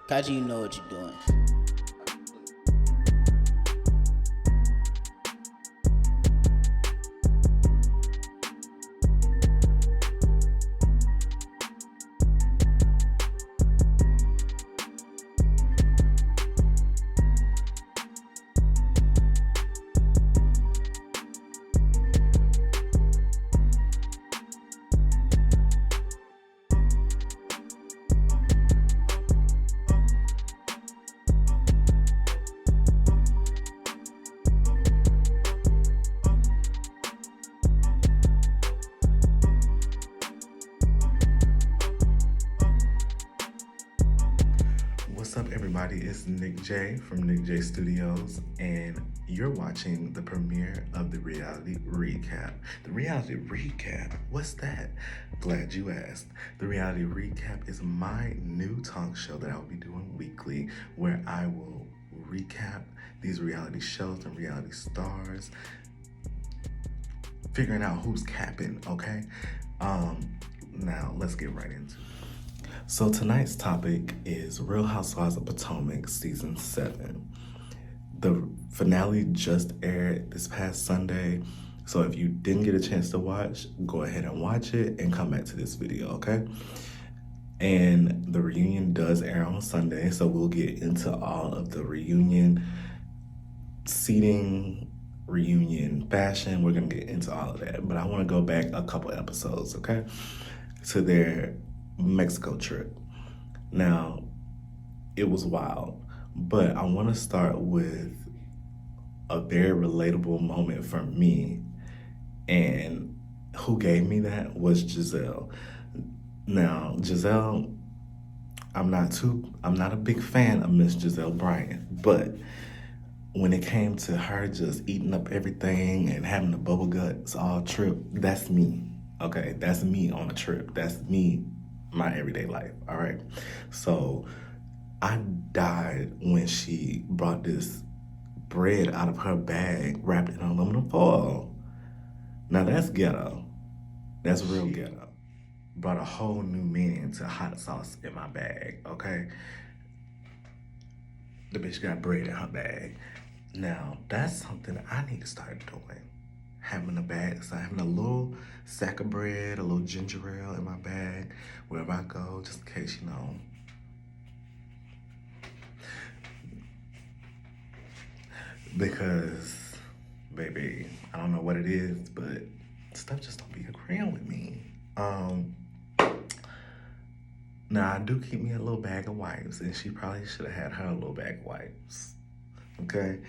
Kaji, you know what you're doing. What's up, everybody? It's Nick J from Nick J Studios, and you're watching the premiere of the Reality Recap. The Reality Recap? What's that? Glad you asked. The Reality Recap is my new talk show that I'll be doing weekly, where I will recap these reality shows and reality stars, figuring out who's capping, okay? Now, let's get right into it. So tonight's topic is Real Housewives of Potomac Season 7. The finale just aired this past Sunday, so if you didn't get a chance to watch, go ahead and watch it and come back to this video, okay? And the reunion does air on Sunday, so we'll get into all of the reunion seating, reunion fashion. We're gonna get into all of that, but I wanna go back a couple episodes, okay? To their Mexico trip. Now, it was wild, but I want to start with a very relatable moment for me, and who gave me that was Giselle. Now, Giselle, I'm not a big fan of Miss Giselle Bryant, but when it came to her just eating up everything and having the bubble guts all trip, that's me. Okay, that's me on a trip. That's me, my everyday life, all right? So I died when she brought this bread out of her bag wrapped in aluminum foil. Now that's ghetto. That's real ghetto. Brought a whole new meaning to hot sauce in my bag, okay? The bitch got bread in her bag. Now, that's something I need to start doing. Having a bag, so having a little sack of bread, a little ginger ale in my bag, wherever I go, just in case, you know. Because, baby, I don't know what it is, but stuff just don't be agreeing with me. Now, I do keep me a little bag of wipes, and she probably should have had her little bag of wipes, okay?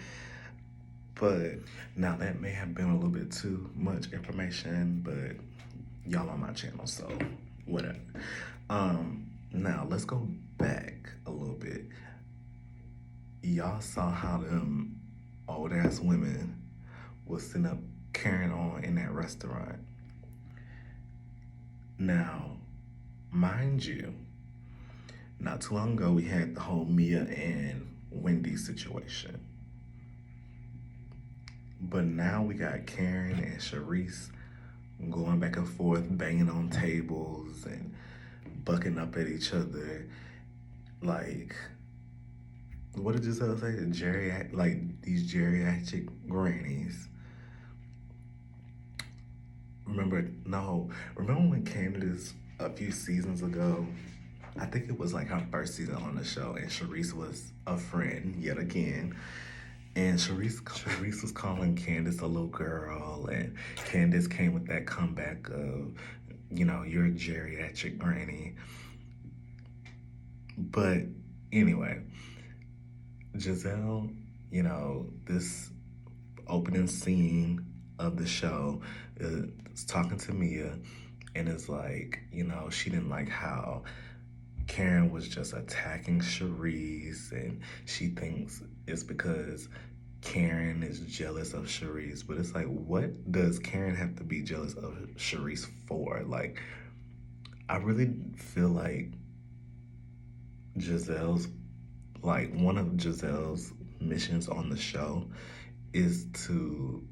But now that may have been a little bit too much information, but y'all on my channel, so whatever. Now let's go back a little bit. Y'all saw how them old ass women was sitting up carrying on in that restaurant. Now, mind you, not too long ago we had the whole Mia and Wendy situation. But now we got Karen and Charisse going back and forth, banging on tables and bucking up at each other. Like, what did Giselle say? These geriatric grannies. Remember when Candace, a few seasons ago, I think it was like her first season on the show, and Charisse was a friend yet again. And Charisse was calling Candace a little girl, and Candace came with that comeback of, you know, you're a geriatric granny. But anyway, Giselle, you know, this opening scene of the show is talking to Mia, and it's like, you know, she didn't like how Karen was just attacking Charisse, and she thinks it's because Karen is jealous of Charisse. But it's like, what does Karen have to be jealous of Charisse for? Like, I really feel like one of Giselle's missions on the show is to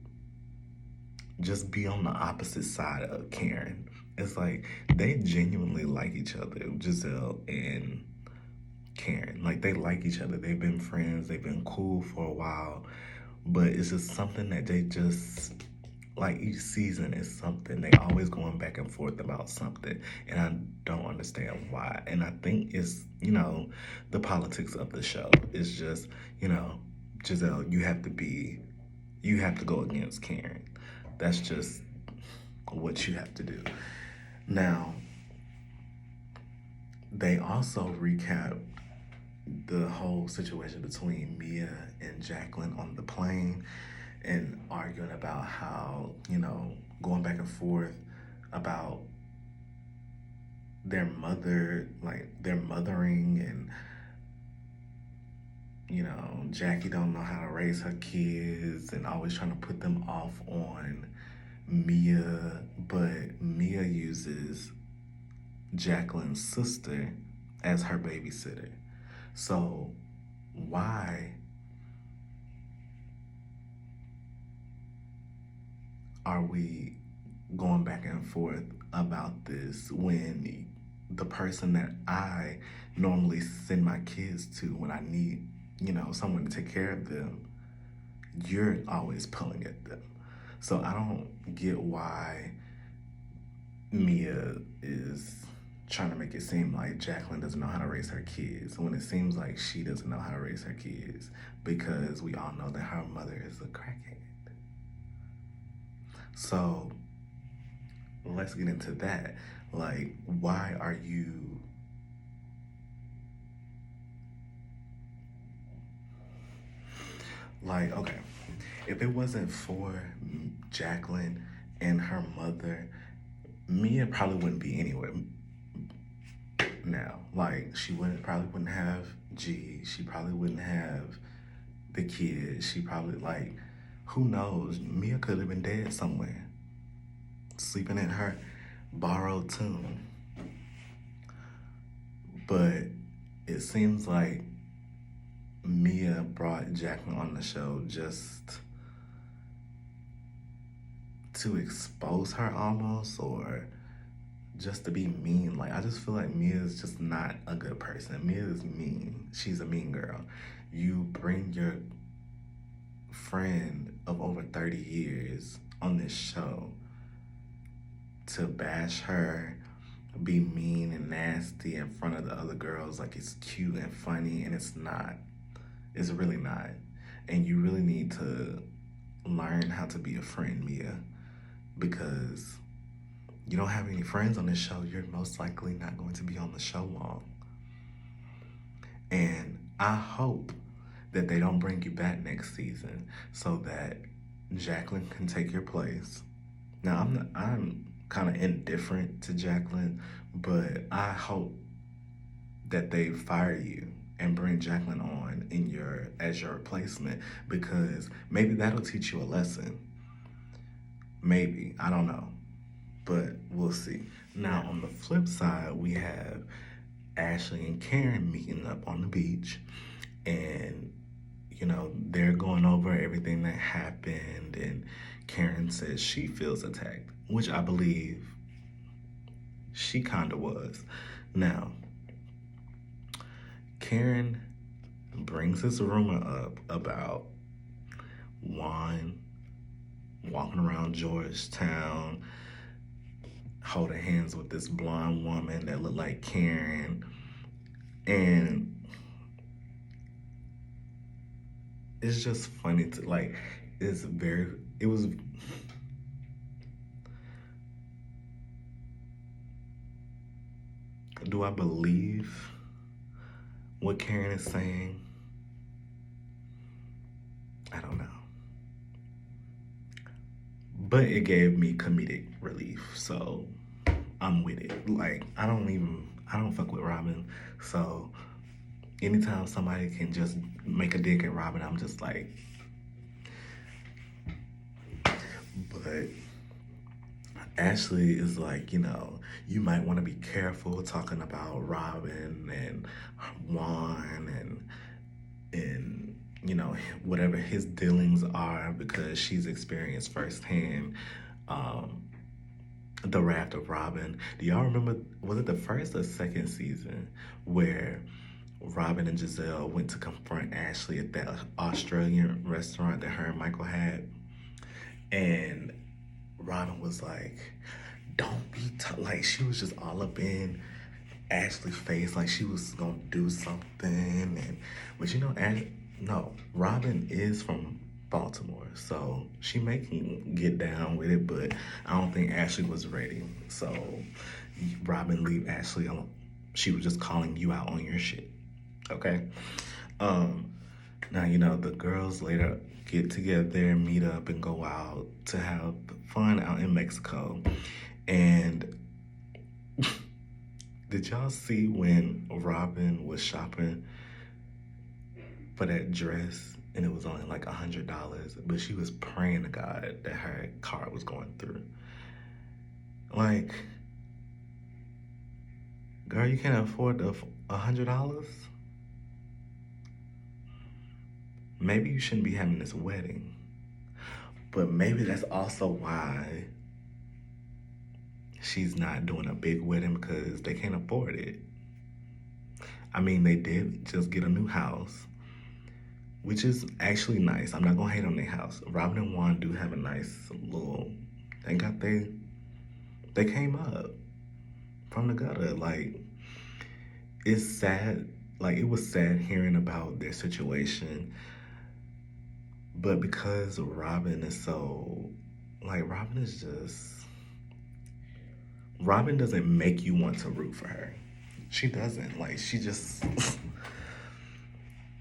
just be on the opposite side of Karen. It's like they genuinely like each other, Giselle and Karen. Like, they like each other. They've been friends. They've been cool for a while. But it's just something that they just, like, each season is something. They always going back and forth about something. And I don't understand why. And I think it's, the politics of the show. It's just, Giselle, you have to go against Karen. That's just what you have to do. Now, they also recap the whole situation between Mia and Jacqueline on the plane and arguing about how, going back and forth about their mother, like their mothering, and Jackie don't know how to raise her kids and always trying to put them off on Mia, but Mia uses Jacqueline's sister as her babysitter. So why are we going back and forth about this when the person that I normally send my kids to when I need, someone to take care of them, you're always pulling at them? So I don't get why Mia is trying to make it seem like Jacqueline doesn't know how to raise her kids when it seems like she doesn't know how to raise her kids, because we all know that her mother is a crackhead. So let's get into that. Like, why are you like, okay, if it wasn't for Jacqueline and her mother, Mia probably wouldn't be anywhere now. Like, she probably wouldn't have G. She probably wouldn't have the kids. She probably, like, who knows? Mia could have been dead somewhere, sleeping in her borrowed tomb. But it seems like Mia brought Jacqueline on the show just to expose her almost, or just to be mean. Like, I just feel like Mia is just not a good person. Mia is mean. She's a mean girl. You bring your friend of over 30 years on this show to bash her, be mean and nasty in front of the other girls like it's cute and funny, and it's not. It's really not. And you really need to learn how to be a friend, Mia, because you don't have any friends on this show. You're most likely not going to be on the show long. And I hope that they don't bring you back next season so that Jacqueline can take your place. Now, I'm kind of indifferent to Jacqueline, but I hope that they fire you and bring Jacqueline on as your replacement, because maybe that'll teach you a lesson. Maybe, I don't know, but we'll see. Now, on the flip side, we have Ashley and Karen meeting up on the beach, and they're going over everything that happened, and Karen says she feels attacked, which I believe she kind of was. Now, Karen brings this rumor up about Juan walking around Georgetown holding hands with this blonde woman that looked like Karen. And it's just funny to, like, it was do I believe what Karen is saying? I don't know. But it gave me comedic relief, so I'm with it. Like, I don't fuck with Robin, so anytime somebody can just make a dig at Robin, I'm just like, but Ashley is like, you might want to be careful talking about Robin and Juan and whatever his dealings are, because she's experienced firsthand the wrath of Robin. Do y'all remember, was it the first or second season where Robin and Giselle went to confront Ashley at that Australian restaurant that her and Michael had. And Robin was like, don't be like, she was just all up in Ashley's face, like she was gonna do something. And but you know, no, Robin is from Baltimore, so she may can get down with it, but I don't think Ashley was ready. So Robin, leave Ashley alone. She was just calling you out on your shit. Okay. Um, Now, you know, the girls later get together and meet up and go out to have fun out in Mexico. And did y'all see when Robin was shopping for that dress and it was only like $100, but she was praying to God that her card was going through? Like, girl, you can't afford $100? Maybe you shouldn't be having this wedding. But maybe that's also why she's not doing a big wedding, because they can't afford it. I mean, they did just get a new house, which is actually nice. I'm not gonna hate on their house. Robin and Juan do have a nice little, they came up from the gutter. Like, it's sad. Like, it was sad hearing about their situation. But because Robin is so, like, Robin doesn't make you want to root for her. She doesn't. Like, she just,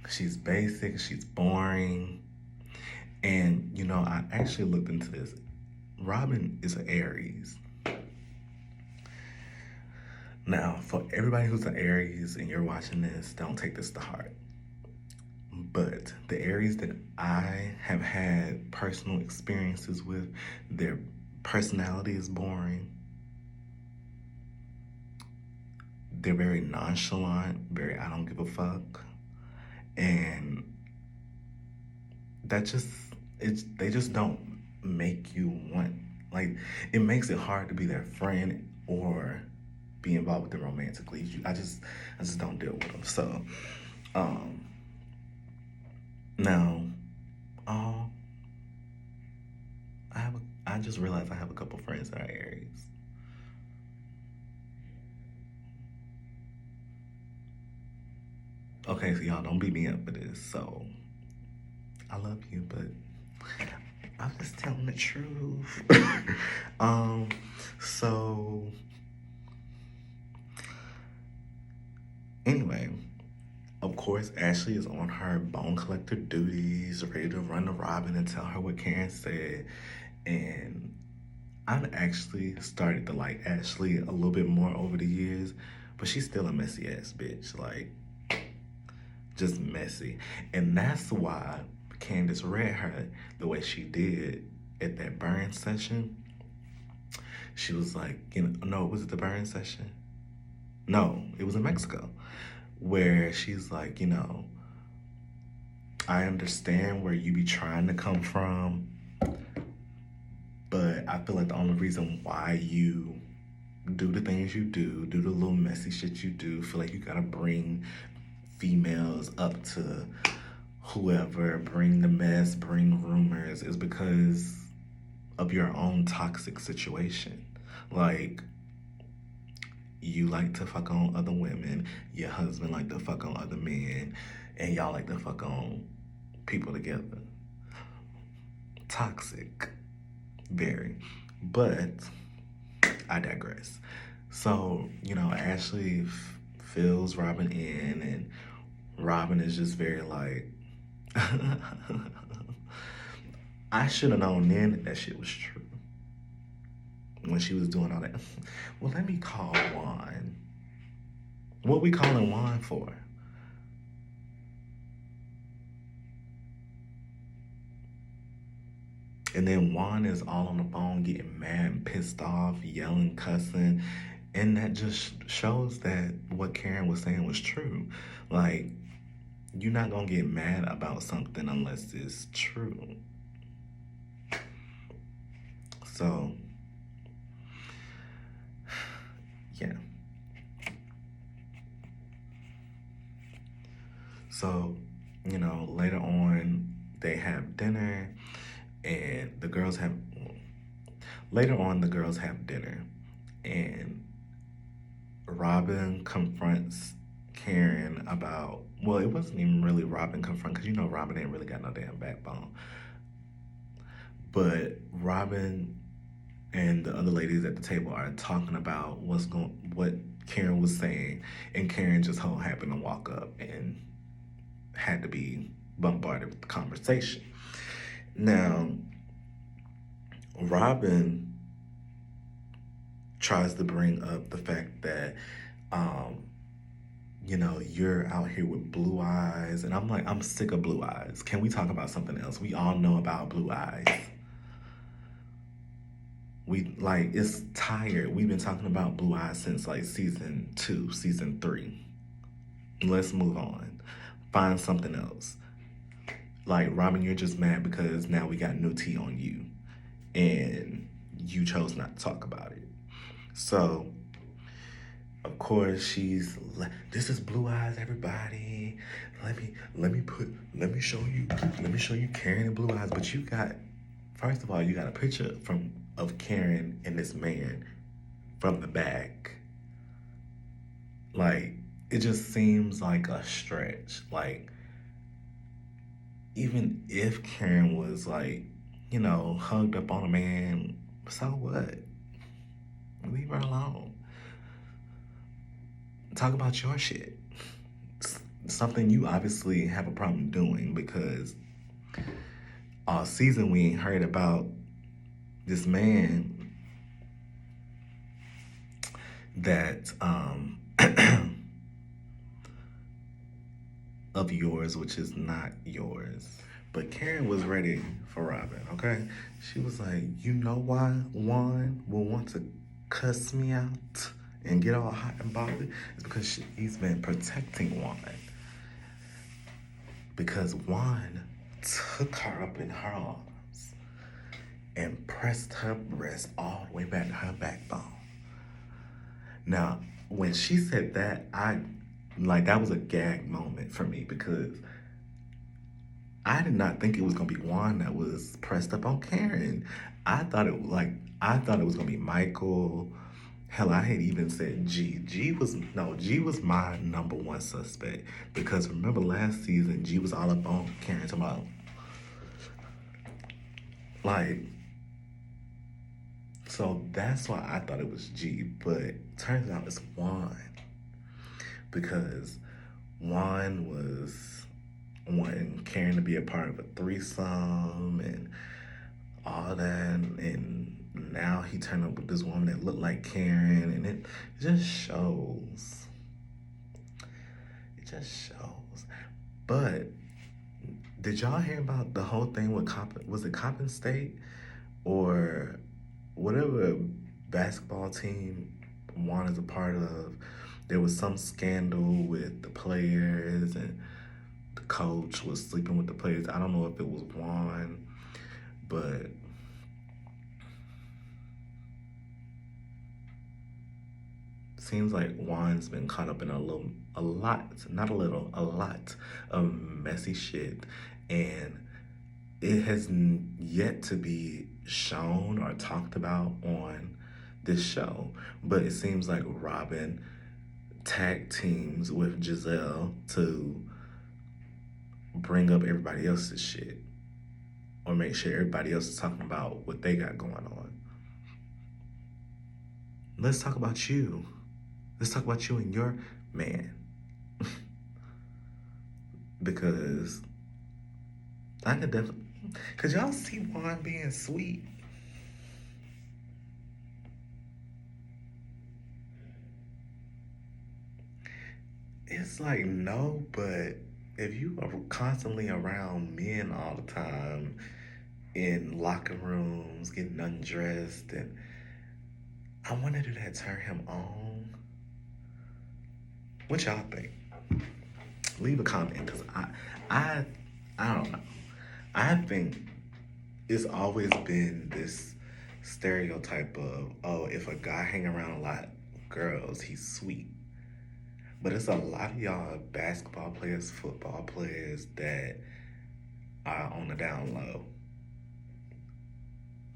she's basic, she's boring. And, you know, I actually looked into this. Robin is an Aries. Now, for everybody who's an Aries and you're watching this, don't take this to heart. But the Aries that I have had personal experiences with, their personality is boring. They're very nonchalant, very I don't give a fuck. And they just don't make you want, like, it makes it hard to be their friend or be involved with them romantically. I just don't deal with them. So, now, I just realized I have a couple friends that are Aries. Okay, so y'all don't beat me up for this. So, I love you, but I'm just telling the truth. So anyway, of course, Ashley is on her bone collector duties, ready to run to Robin and tell her what Karen said. And I've actually started to like Ashley a little bit more over the years, but she's still a messy ass bitch. Like, just messy. And that's why Candace read her the way she did at that burn session. She was like, you know, no, was it the burn session? No, it was in Mexico, where she's like, you know, I understand where you be trying to come from, but I feel like the only reason why you do the things you do the little messy shit you do, feel like you gotta bring females up to whoever, bring the mess, bring rumors, is because of your own toxic situation. Like, you like to fuck on other women, your husband like to fuck on other men, and y'all like to fuck on people together. Toxic. Very. But I digress. So, you know, Ashley fills Robin in, and Robin is just very like, I should have known then that that shit was true. When she was doing all that. Well, let me call Juan. What we calling Juan for? And then Juan is all on the phone getting mad and pissed off, yelling, cussing. And that just shows that what Karen was saying was true. Like, you're not gonna get mad about something unless it's true. So, yeah. So, later on, they have dinner, and later on, the girls have dinner, and Robin confronts Karen about, well, it wasn't even really Robin confront, because Robin ain't really got no damn backbone. But Robin and the other ladies at the table are talking about what Karen was saying, and Karen just happened to walk up and had to be bombarded with the conversation. Now, Robin tries to bring up the fact that, you're out here with blue eyes. And I'm like, I'm sick of blue eyes. Can we talk about something else? We all know about blue eyes. It's tired. We've been talking about blue eyes since like season 2, season 3. Let's move on. Find something else. Like, Robin, you're just mad because now we got new tea on you, and you chose not to talk about it. So, of course, she's like, this is blue eyes, everybody. Let me show you Karen and blue eyes. But first of all, you got a picture of Karen and this man from the back. Like, it just seems like a stretch. Like, even if Karen was like, hugged up on a man, so what? Leave her alone. Talk about your shit. Something you obviously have a problem doing, because all season we ain't heard about this man that of yours, which is not yours. But Karen was ready for Robin, okay? She was like, you know why Juan will want to cuss me out and get all hot and bothered? It's because he's been protecting Juan. Because Juan took her up in her arms and pressed her breast all the way back to her backbone. Now, when she said that, that was a gag moment for me, because I did not think it was gonna be Juan that was pressed up on Karen. I thought it was gonna be Michael. Hell, I had even said G. G was my number one suspect, because remember last season, G was all up on Karen about, so that's why I thought it was G, but turns out it's Juan, because Juan was wanting Karen to be a part of a threesome and all that, and now he turned up with this woman that looked like Karen, and it just shows. It just shows. But did y'all hear about the whole thing with was it Coppin State or whatever basketball team Juan is a part of? There was some scandal with the players, and the coach was sleeping with the players. I don't know if it was Juan, but seems like Juan's been caught up in a lot of messy shit, and it has yet to be shown or talked about on this show. But it seems like Robin tag teams with Giselle to bring up everybody else's shit, or make sure everybody else is talking about what they got going on. Let's talk about you. Let's talk about you and your man. Because I could definitely, because y'all see Juan being sweet. It's like, no, but if you are constantly around men all the time, in locker rooms, getting undressed, and I wonder, did that turn him on? What y'all think? Leave a comment, because I don't know. I think it's always been this stereotype of, oh, if a guy hang around a lot of girls, he's sweet. But it's a lot of y'all basketball players, football players that are on the down low.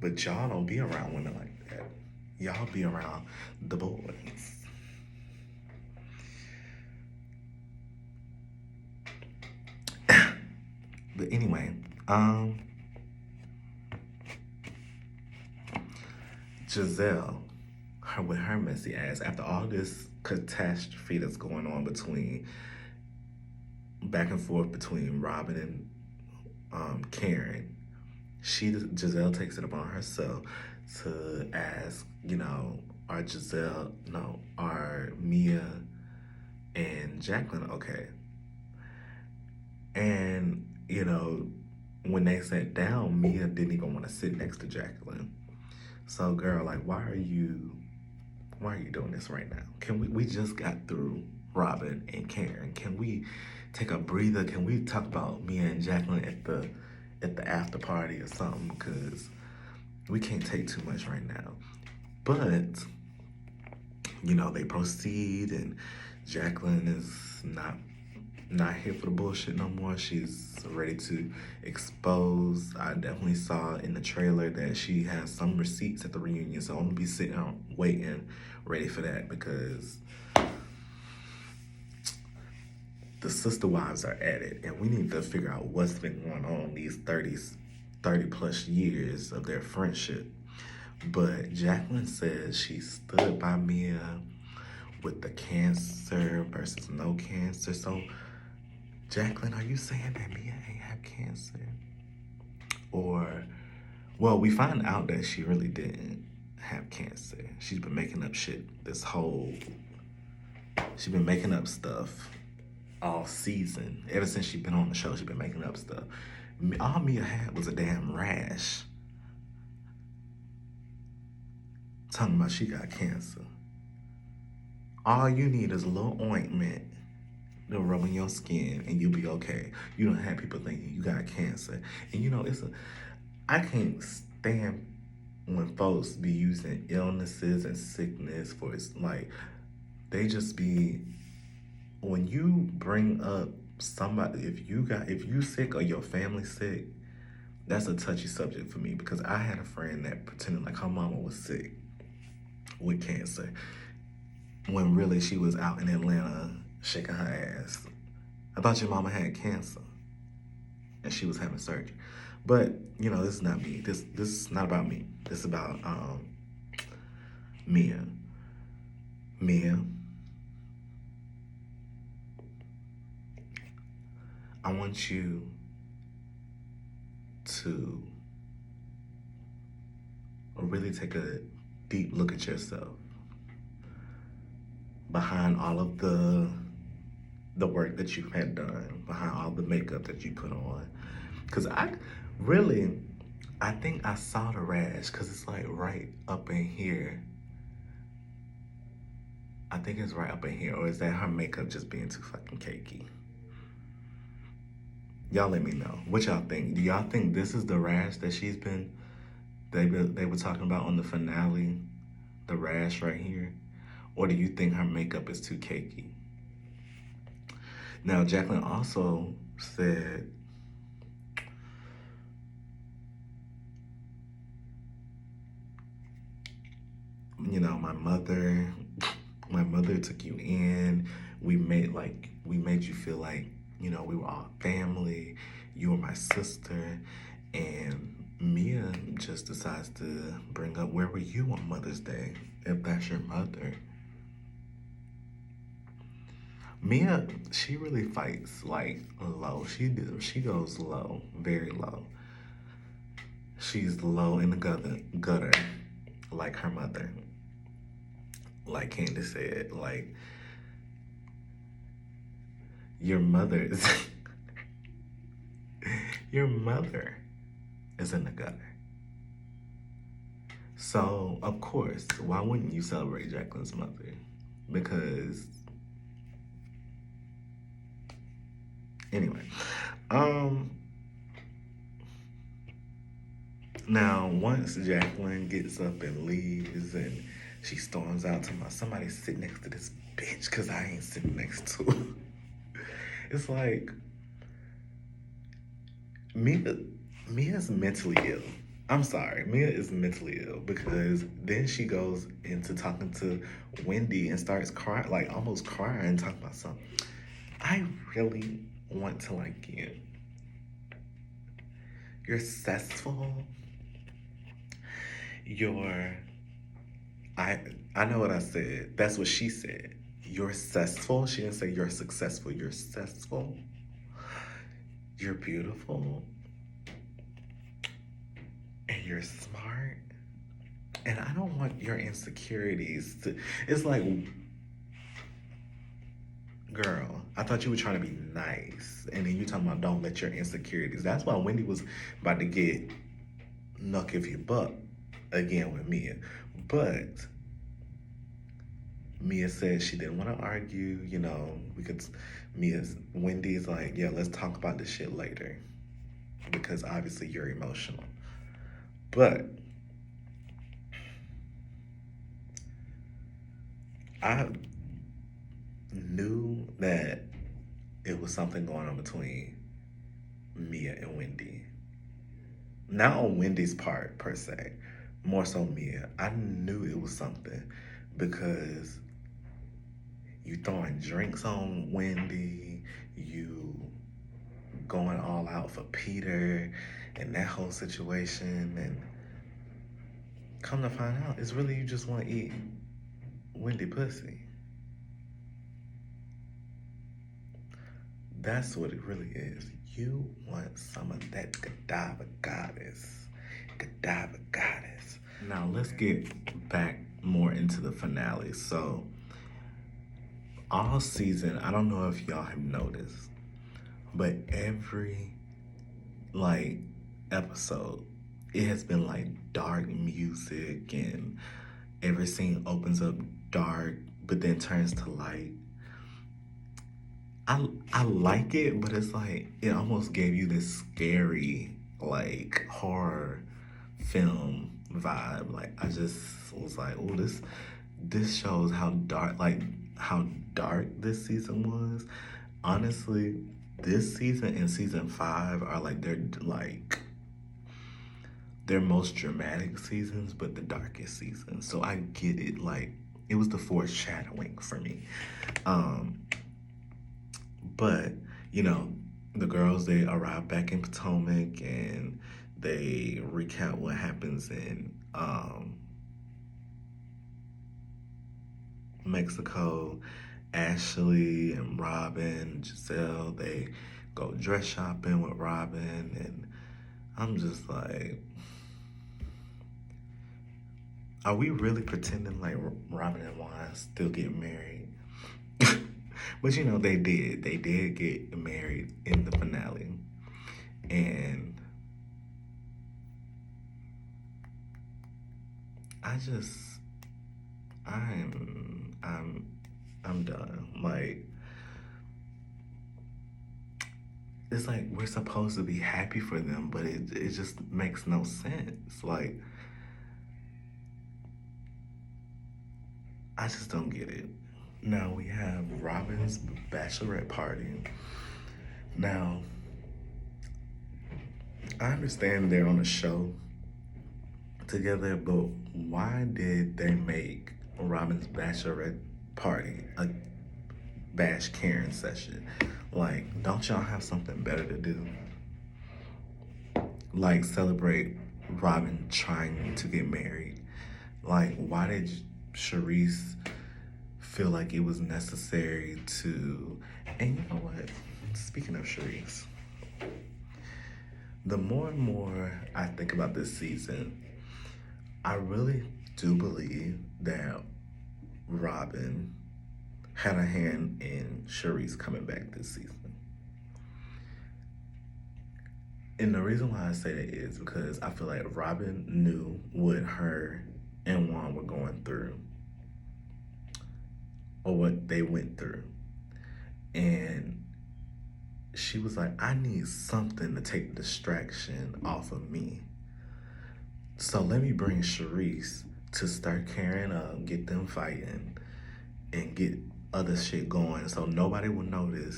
But y'all don't be around women like that. Y'all be around the boys. But anyway, Giselle, her with her messy ass, after all this catastrophe that's going on between back and forth between Robin and Karen, Giselle takes it upon herself to ask, are Mia and Jacqueline okay? And, when they sat down, Mia didn't even want to sit next to Jacqueline. So girl, like why are you doing this right now? Can we just got through Robin and Karen. Can we take a breather? Can we talk about Mia and Jacqueline at the after party or something? Because we can't take too much right now. But, they proceed and Jacqueline is not here for the bullshit no more. She's ready to expose. I definitely saw in the trailer that she has some receipts at the reunion, so I'm gonna be sitting out waiting, ready for that, because the sister wives are at it, and we need to figure out what's been going on these 30 plus years of their friendship. But Jacqueline says she stood by Mia with the cancer versus no cancer. So Jacqueline, are you saying that Mia ain't have cancer? Or, well, we find out that she really didn't have cancer. She's been making up shit she's been making up stuff all season. Ever since she's been on the show, she's been making up stuff. All Mia had was a damn rash. Talking about she got cancer. All you need is a little ointment to rub on your skin and you'll be okay. You don't have people thinking you got cancer. And I can't stand when folks be using illnesses and sickness for it's like, they just be, when you bring up somebody, if you sick or your family sick, that's a touchy subject for me, because I had a friend that pretended like her mama was sick with cancer when really she was out in Atlanta shaking her ass. I thought your mama had cancer and she was having surgery. But, this is not me. This is not about me. This is about Mia. Mia, I want you to really take a deep look at yourself behind all of the work that you had done, behind all the makeup that you put on. Because I think I saw the rash, because it's like right up in here. I think it's right up in here. Or is that her makeup just being too fucking cakey? Y'all let me know. What y'all think? Do y'all think this is the rash that they were talking about on the finale? The rash right here? Or do you think her makeup is too cakey? Now, Jacqueline also said, my mother took you in. We made you feel like, we were all family. You were my sister. And Mia just decides to bring up, where were you on Mother's Day, if that's your mother? Mia, she really fights like low. She goes low, very low. She's low in the gutter, like her mother. Like Candace said, like, your mother is your mother is in the gutter. So, of course, why wouldn't you celebrate Jacqueline's mother? Because, anyway, now once Jacqueline gets up and leaves and she storms out to somebody sit next to this bitch because I ain't sitting next to her. It's like, Mia, Mia's mentally ill. I'm sorry, Mia is mentally ill because then she goes into talking to Wendy and starts crying, like almost crying, talking about something. I really want to like you. You're successful. You're I I know what I said. That's what she said. You're successful. She didn't say you're successful. You're successful. You're beautiful. And you're smart. And I don't want your insecurities to. It's like, girl, I thought you were trying to be nice. And then you talking about don't let your insecurities. That's why Wendy was about to get knuck if you buck again with Mia. But Mia said she didn't want to argue. We could. Wendy's like, yeah, let's talk about this shit later. Because obviously you're emotional. But I knew that it was something going on between Mia and Wendy. Not on Wendy's part, per se. More so Mia. I knew it was something because you throwing drinks on Wendy, you going all out for Peter and that whole situation, and come to find out, it's really you just want to eat Wendy pussy. That's what it really is. You want some of that Godiva goddess. Godiva goddess. Now let's get back more into the finale. So, all season, I don't know if y'all have noticed, but every episode, it has been dark music, and every scene opens up dark but then turns to light. I like it, but it's it almost gave you this scary horror film vibe. I just was like, oh, this shows how dark this season was. Honestly, this season and season 5 are their most dramatic seasons, but the darkest seasons. So I get it. It was the foreshadowing for me. But, the girls, they arrive back in Potomac and they recount what happens in Mexico. Ashley and Robin, Giselle, they go dress shopping with Robin, and I'm just like, are we really pretending Robin and Juan still get married? But they did. They did get married in the finale. And I'm done. It's we're supposed to be happy for them, but it just makes no sense. I just don't get it. Now we have Robin's bachelorette party. Now, I understand they're on a show together, but why did they make Robin's bachelorette party a Bash Karen session? Don't y'all have something better to do? Celebrate Robin trying to get married. Why did Charisse feel like it was necessary to... And you know what? Speaking of Charisse, the more and more I think about this season, I really do believe that Robin had a hand in Charisse coming back this season. And the reason why I say that is because I feel like Robin knew what her and Juan were going through, or what they went through. And she was like, I need something to take the distraction off of me. So let me bring Charisse to start carrying up, get them fighting, and get other shit going, so nobody will notice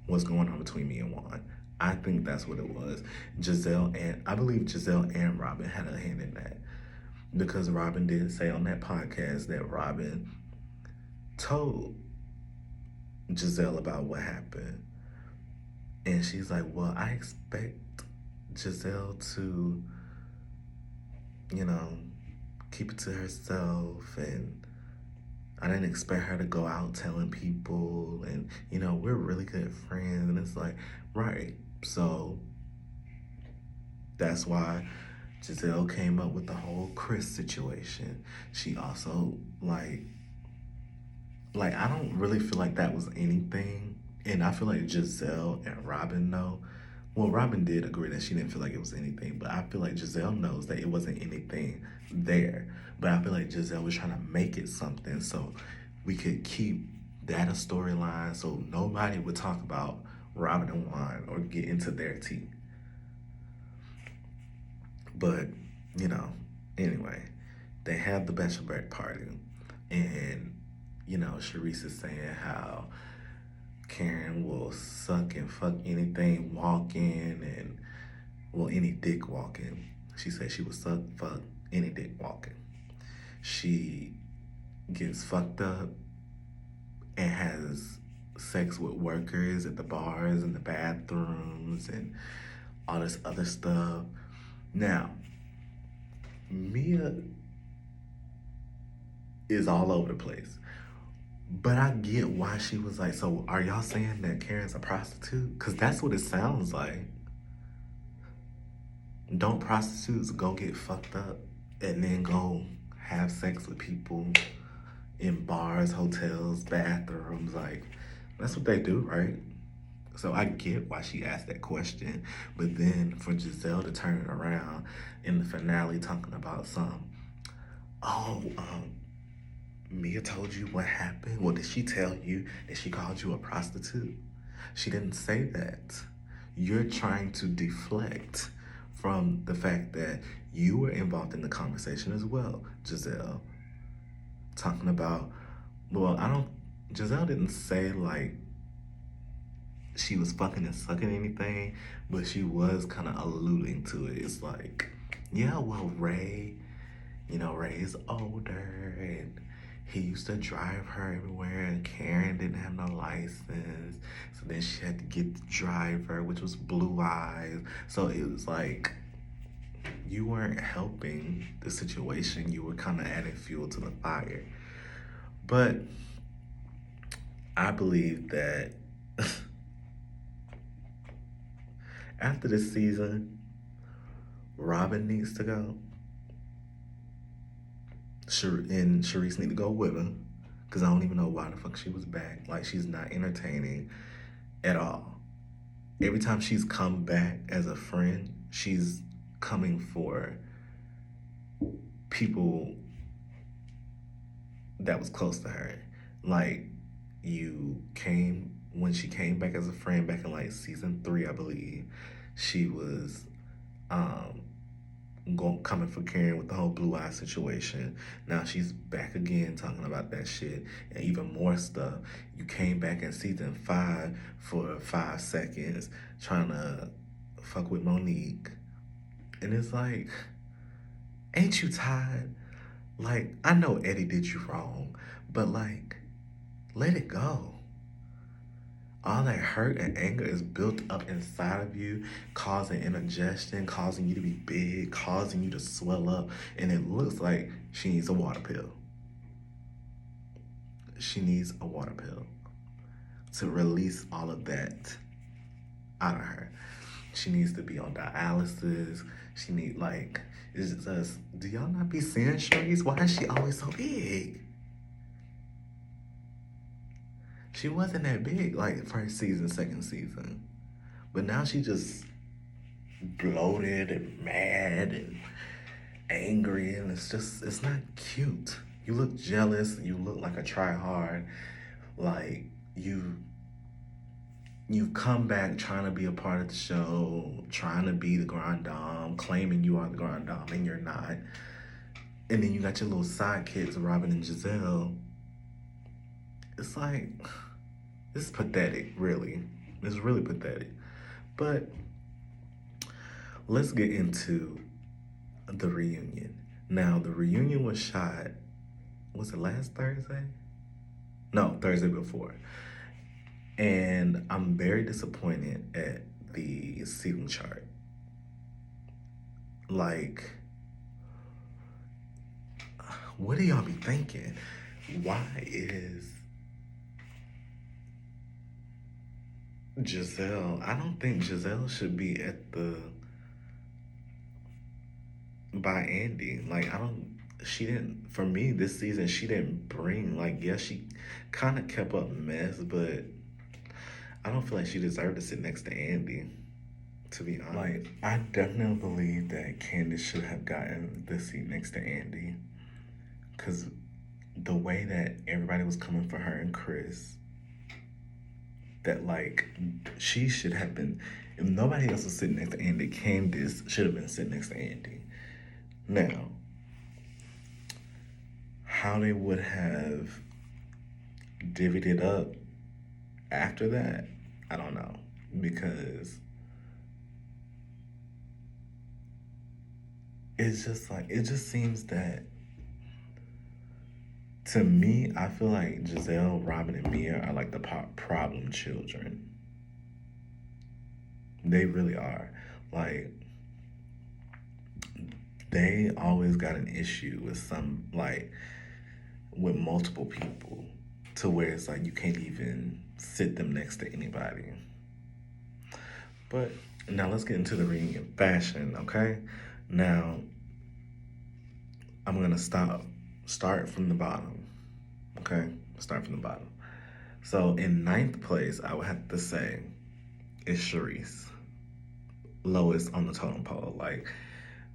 what's going on between me and Juan. I think that's what it was. I believe Giselle and Robin had a hand in that, because Robin did say on that podcast that Robin told Giselle about what happened. And she's like, well, I expect Giselle to, you know, keep it to herself, and I didn't expect her to go out telling people, and, you know, we're really good friends. And it's like, right. So that's why Giselle came up with the whole Chris situation. She also, I don't really feel like that was anything. And I feel like Giselle and Robin know. Well, Robin did agree that she didn't feel like it was anything, but I feel like Giselle knows that it wasn't anything there. But I feel like Giselle was trying to make it something so we could keep that a storyline, so nobody would talk about Robin and Juan or get into their tea. But, you know, anyway, they had the bachelorette party, and, you know, Sharice is saying how Karen will suck and fuck anything walking, and, well, any dick walking. She said she would suck, fuck any dick walking. She gets fucked up and has sex with workers at the bars and the bathrooms and all this other stuff. Now, Mia is all over the place. But I get why she was like, so are y'all saying that Karen's a prostitute? Because that's what it sounds like. Don't prostitutes go get fucked up and then go have sex with people in bars, hotels, bathrooms? Like, that's what they do, right? So I get why she asked that question. But then for Giselle to turn it around in the finale talking about Mia told you what happened? Well, did she tell you that she called you a prostitute? She didn't say that. You're trying to deflect from the fact that you were involved in the conversation as well, Giselle. Talking about, Giselle didn't say like she was fucking and sucking anything, but she was kind of alluding to it. It's like, yeah, well, Ray is older, and he used to drive her everywhere, and Karen didn't have no license. So then she had to get the driver, which was Blue Eyes. So it was like, you weren't helping the situation. You were kind of adding fuel to the fire. But I believe that after this season, Robin needs to go. And Sharice need to go with her, because I don't even know why the fuck she was back. Like, she's not entertaining at all. Every time she's come back as a friend, she's coming for people that was close to her. Like, when she came back as a friend back in like season 3, I believe, she was coming for Karen with the whole Blue Eye situation. Now she's back again talking about that shit and even more stuff. You came back in season 5 for 5 seconds trying to fuck with Monique. And it's like, ain't you tired? Like, I know Eddie did you wrong, but like, let it go. All that hurt and anger is built up inside of you, causing indigestion, causing you to be big, causing you to swell up, and it looks like she needs a water pill. She needs a water pill to release all of that out of her. She needs to be on dialysis. She need, like, it's just, do y'all not be seeing Sharice? Why is she always so big? She wasn't that big, like, first season, second season. But now she just bloated and mad and angry, and it's not cute. You look jealous, you look like a try-hard. Like, you've come back trying to be a part of the show, trying to be the Grand Dame, claiming you are the Grand Dame, and you're not. And then you got your little sidekicks, Robin and Giselle, it's like, it's pathetic, really. It's really pathetic. But let's get into the reunion. Now, the reunion was shot, was it last Thursday? No, Thursday before. And I'm very disappointed at the seating chart. Like, what do y'all be thinking? Why is Giselle? I don't think Giselle should be at the by Andy. Like, I don't. She didn't. For me, this season, she didn't bring. Like, yeah, she kind of kept up mess, but I don't feel like she deserved to sit next to Andy. To be honest, like, I definitely believe that Candace should have gotten the seat next to Andy, because the way that everybody was coming for her and Chris, that like she should have been. If nobody else was sitting next to Andy, Candace should have been sitting next to Andy. Now, how they would have divvied it up after that, I don't know, because it's just like, it just seems that, to me, I feel like Giselle, Robin, and Mia are like the problem children. They really are. Like, they always got an issue with some, like, with multiple people, to where it's like you can't even sit them next to anybody. But now let's get into the reunion fashion, okay? Now, I'm gonna start from the bottom, okay? Start from the bottom. So in ninth place, I would have to say is Charisse, lowest on the totem pole. Like,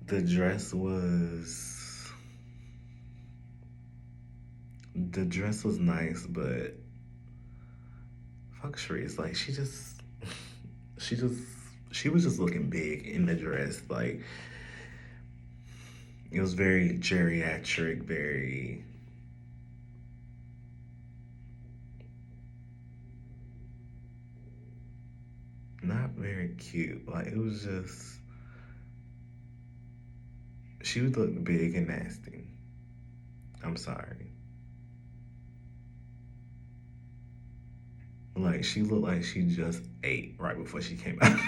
the dress was nice, but fuck Charisse. Like, she was just looking big in the dress. Like, it was very geriatric, very not very cute. Like, it was just, she would look big and nasty. I'm sorry. Like, she looked like she just ate right before she came out.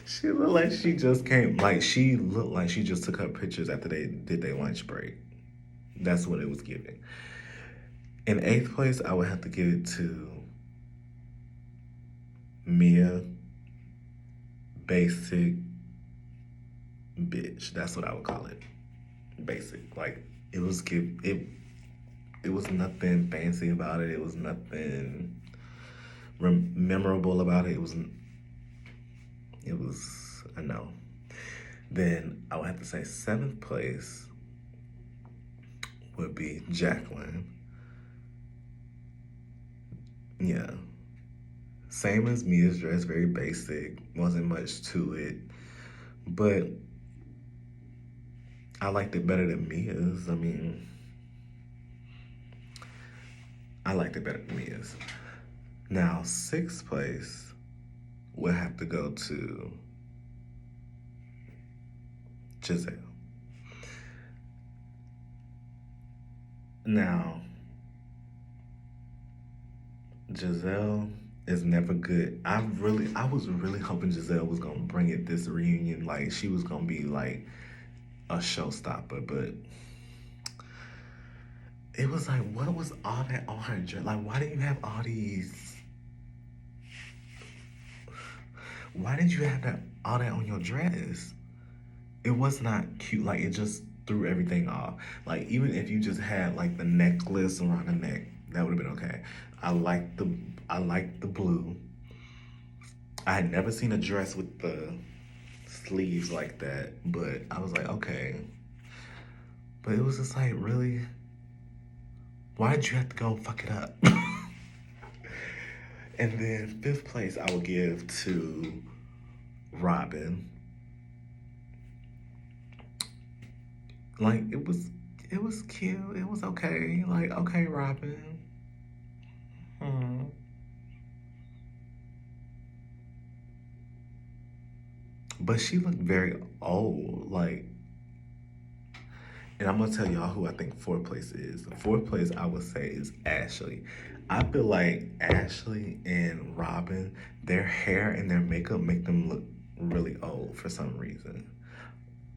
She looked like she just came, like, she looked like she just took her pictures after they did their lunch break. That's what it was giving. In eighth place, I would have to give it to Mia, basic bitch. That's what I would call it. Basic. Like, it was nothing fancy about it. It was nothing memorable about it. It was a no. Then I would have to say seventh place would be Jacqueline. Yeah. Same as Mia's dress, very basic. Wasn't much to it. But I liked it better than Mia's. I mean, I liked it better than Mia's. Now, sixth place would have to go to Giselle. Now, Giselle is never good. I was really hoping Giselle was gonna bring it this reunion. Like, she was gonna be like a showstopper, but it was like, what was all that on her dress? Like, why do you have all these? Why did you have all that on your dress? It was not cute. Like, it just threw everything off. Like, even if you just had like the necklace around the neck, that would have been okay. I liked the blue. I had never seen a dress with the sleeves like that, but I was like, okay. But it was just like, really? Why did you have to go fuck it up? And then fifth place I would give to Robin. Like, it was It was cute. It was okay. Like, okay, Robin. Hmm. But she looked very old. Like, and I'm gonna tell y'all who I think fourth place is. The fourth place I would say is Ashley. I feel like Ashley and Robin, their hair and their makeup make them look really old for some reason.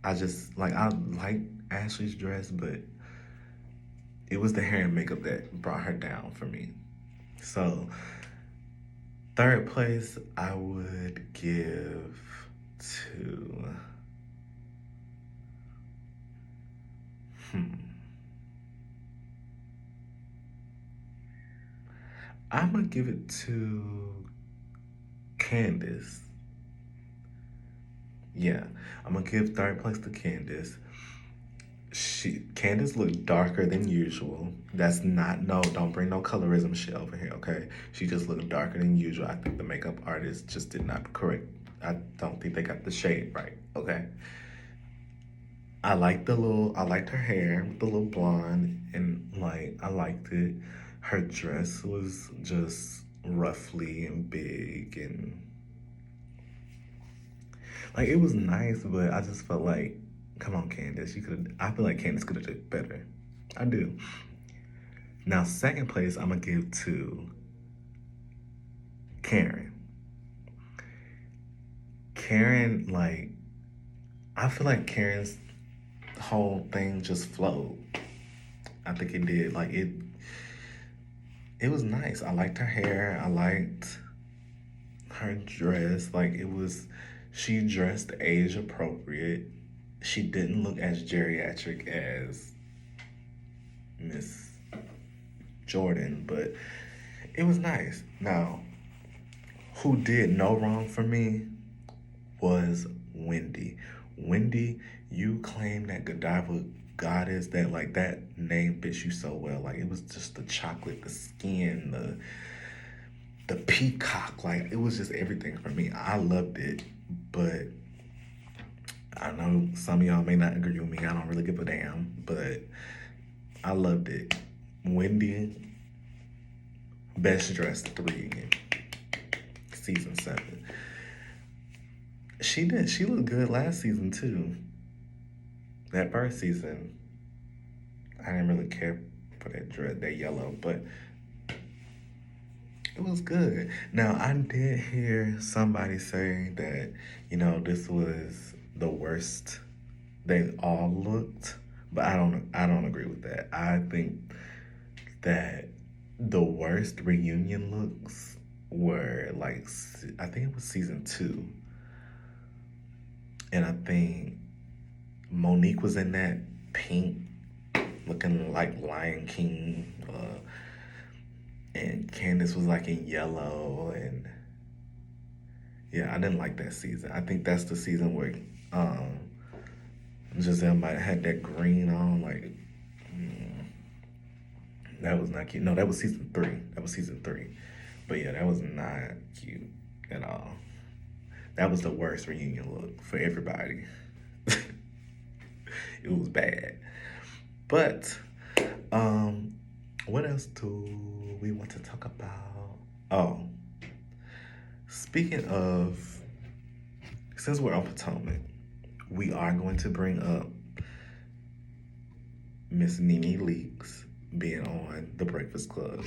I like Ashley's dress, but it was the hair and makeup that brought her down for me. So third place I would give to hmm. I'm gonna give it to Candace. Yeah, I'm gonna give third place to Candace. Candace looked darker than usual. That's not no, don't bring no colorism shit over here, okay? She just looked darker than usual. I think the makeup artist just did not correct. I don't think they got the shade right, okay? I liked her hair with the little blonde, and like I liked it. Her dress was just roughly and big, and like it was nice, but I just felt like, come on, Candace, you could. I feel like Candace could have did better. I do. Now, second place, I'm gonna give to Karen. Karen, like, I feel like Karen's whole thing just flowed. I think it did. Like it was nice. I liked her hair. I liked her dress. Like it was, she dressed age appropriate. She didn't look as geriatric as Miss Jordan, but it was nice. Now, who did no wrong for me was Wendy. Wendy, you claim that Godiva goddess, that like that name fits you so well. Like it was just the chocolate, the skin, the peacock. Like it was just everything for me. I loved it, but I know some of y'all may not agree with me. I don't really give a damn, but I loved it. Wendy, best dressed reunion, season 7. She did. She looked good last season too. That first season, I didn't really care for that dress, that yellow, but it was good. Now I did hear somebody say that this was the worst they all looked, but I don't agree with that. I think that the worst reunion looks were like I think it was season 2, and I think Monique was in that pink, looking like Lion King, and Candace was like in yellow, and yeah, I didn't like that season. I think that's the season where um, Giselle might have had that green on, like that was not cute. No, that was season 3. That was season 3. But yeah, that was not cute at all. That was the worst reunion look for everybody. It was bad. But what else do we want to talk about? Oh, speaking of, since we're on Potomac, we are going to bring up Miss Nene Leakes being on The Breakfast Club.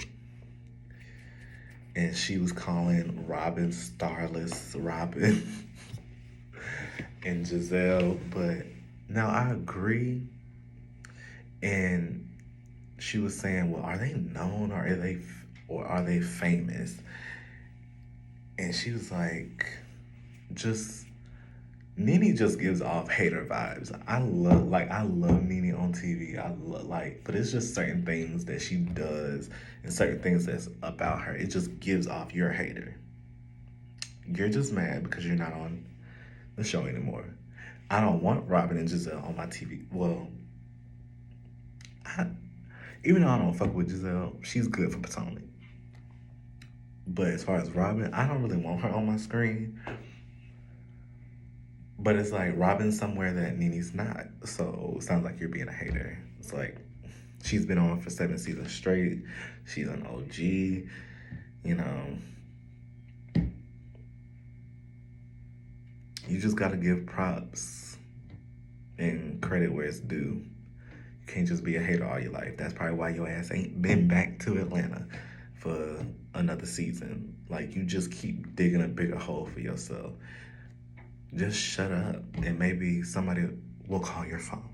And she was calling Robin starless Robin and Giselle. But now I agree. And she was saying, well, are they known or are they famous? And she was like, Nene just gives off hater vibes. I love Nene on TV. But it's just certain things that she does and certain things that's about her. It just gives off you're a hater. You're just mad because you're not on the show anymore. I don't want Robin and Giselle on my TV. Well, even though I don't fuck with Giselle, she's good for Potomac. But as far as Robin, I don't really want her on my screen. But it's like Robin's somewhere that Nene's not. So it sounds like you're being a hater. It's like she's been on for 7 seasons straight. She's an OG. You know, you just gotta give props and credit where it's due. You can't just be a hater all your life. That's probably why your ass ain't been back to Atlanta for another season. Like, you just keep digging a bigger hole for yourself. Just shut up and maybe somebody will call your phone.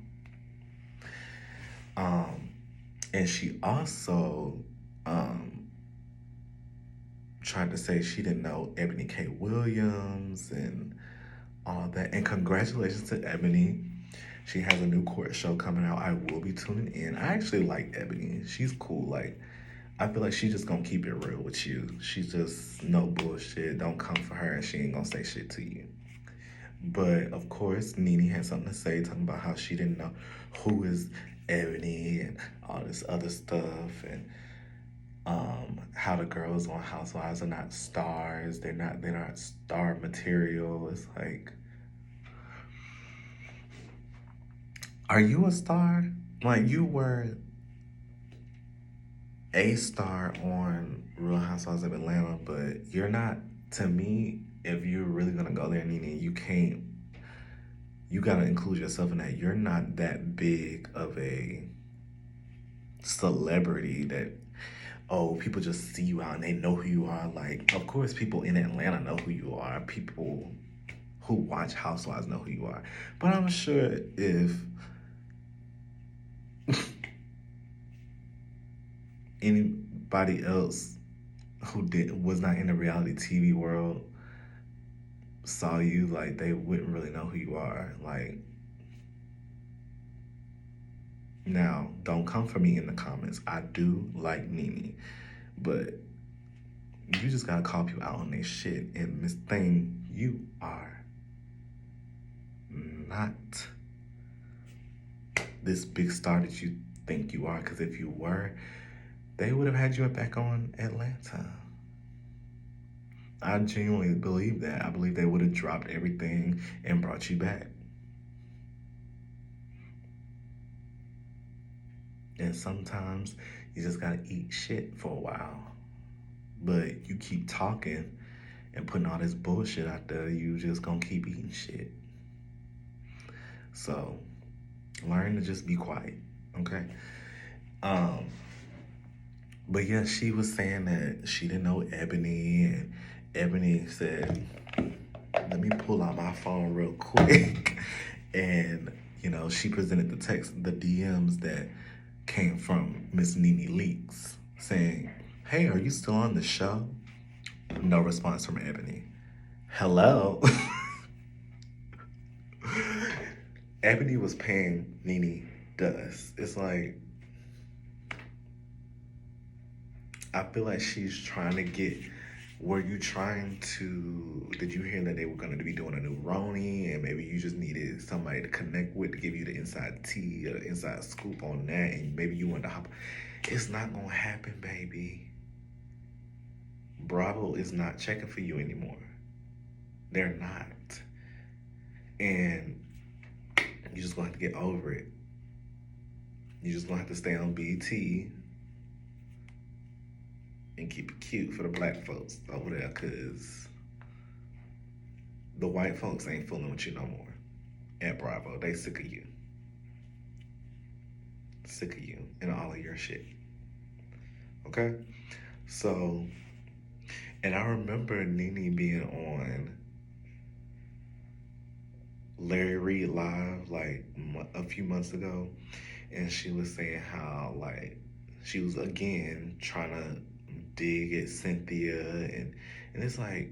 And she also tried to say she didn't know Ebony K. Williams and all of that. And congratulations to Ebony. She has a new court show coming out. I will be tuning in. I actually like Ebony. She's cool. Like, I feel like she's just gonna keep it real with you. She's just no bullshit. Don't come for her and she ain't gonna say shit to you. But of course, Nene had something to say, talking about how she didn't know who is Ebony and all this other stuff, and how the girls on Housewives are not stars. They're not star material. It's like, are you a star? Like, you were a star on Real Housewives of Atlanta, but you're not. To me, if you're really gonna go there, Nene, you can't. You gotta include yourself in that. You're not that big of a celebrity that, oh, people just see you out and they know who you are. Like, of course, people in Atlanta know who you are. People who watch Housewives know who you are. But I'm sure if anybody else who was not in the reality TV world saw you, like, they wouldn't really know who you are. Like, now, don't come for me in the comments. I do like Nene, but you just gotta call people out on their shit. And Miss Thing, you are not this big star that you think you are. Because if you were, they would have had you back on Atlanta. I genuinely believe that. I believe they would have dropped everything and brought you back. And sometimes you just gotta eat shit for a while. But you keep talking and putting all this bullshit out there, you just gonna keep eating shit. So learn to just be quiet, okay? But yeah, she was saying that she didn't know Ebony, and Ebony said, let me pull out my phone real quick. And, you know, she presented the DMs that came from Miss Nene Leakes saying, hey, are you still on the show? No response from Ebony. Hello? Ebony was paying Nene dust. It's like, I feel like she's trying to get, did you hear that they were going to be doing a new Roni, and maybe you just needed somebody to connect with to give you the inside tea or the inside scoop on that, and maybe you wanted to hop. It's not going to happen, baby. Bravo is not checking for you anymore. They're not. And you're just going to have to get over it. You're just going to have to stay on BT and keep it cute for the black folks over there, because the white folks ain't fooling with you no more at Bravo. They sick of you. Sick of you and all of your shit. Okay? So, and I remember Nene being on Larry Reid Live like a few months ago, and she was saying how, like, she was again trying to dig at Cynthia, and it's like,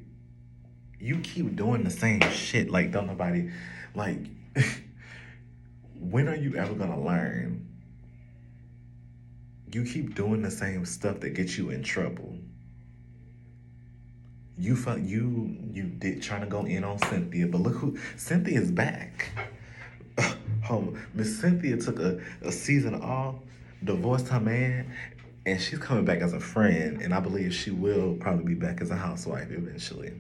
you keep doing the same shit. Like, don't nobody, like, when are you ever gonna learn? You keep doing the same stuff that gets you in trouble. You did trying to go in on Cynthia, but look who, Cynthia's back. Miss Cynthia took a season off, divorced her man, and she's coming back as a friend, and I believe she will probably be back as a housewife eventually.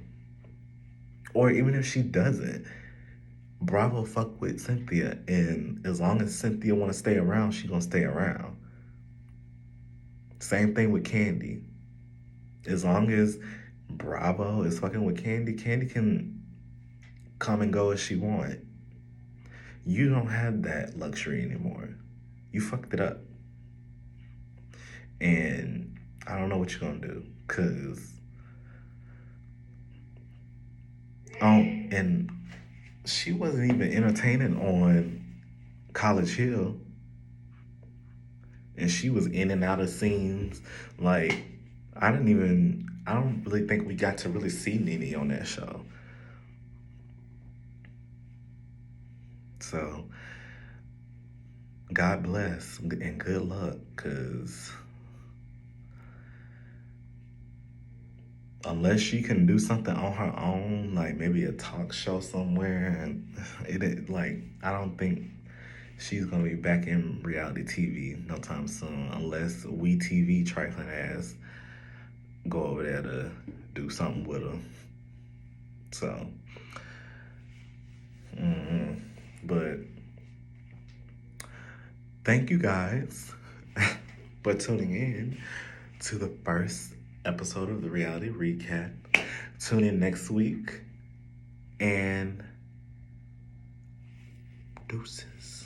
Or even if she doesn't, Bravo fuck with Cynthia, and as long as Cynthia want to stay around, she gonna stay around. Same thing with Candy. As long as Bravo is fucking with Candy, Candy can come and go as she want. You don't have that luxury anymore. You fucked it up. And I don't know what you're gonna do. Cause and she wasn't even entertaining on College Hill. And she was in and out of scenes. Like, I don't really think we got to really see Nene on that show. So, God bless and good luck, because unless she can do something on her own, like maybe a talk show somewhere, and I don't think she's gonna be back in reality TV no time soon, unless We TV trifling ass go over there to do something with her. So, but thank you guys for tuning in to the first episode of the Reality Recap. Tune in next week, and deuces.